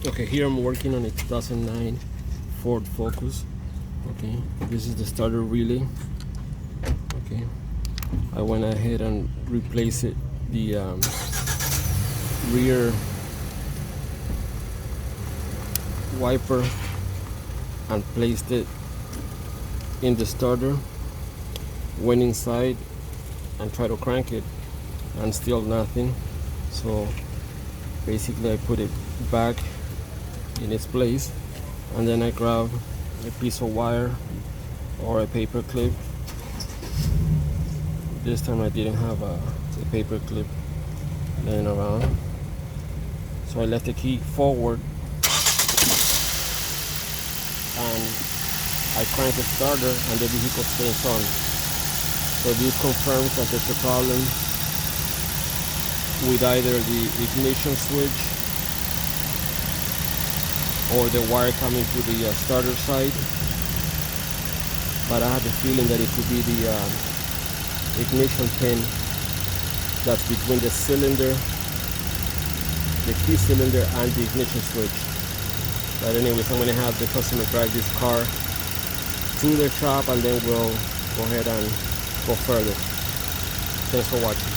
Okay, here I'm working on a 2009 Ford Focus. Okay, this is the starter relay. Okay, I went ahead and replaced the rear wiper and placed it in the starter. Went inside and tried to crank it and still nothing. So basically I put it back in its place, and then I grabbed a piece of wire or a paper clip. This time I didn't have a paper clip laying around, so I left the key forward and I crank the starter and the vehicle stays on. So this confirms that there's a problem with either the ignition switch or the wire coming to the starter side, but I have a feeling that it could be the ignition pin that's between the cylinder, the key cylinder, and the ignition switch. But anyways, I'm going to have the customer drive this car to the shop, and then we'll go ahead and go further. Thanks for watching.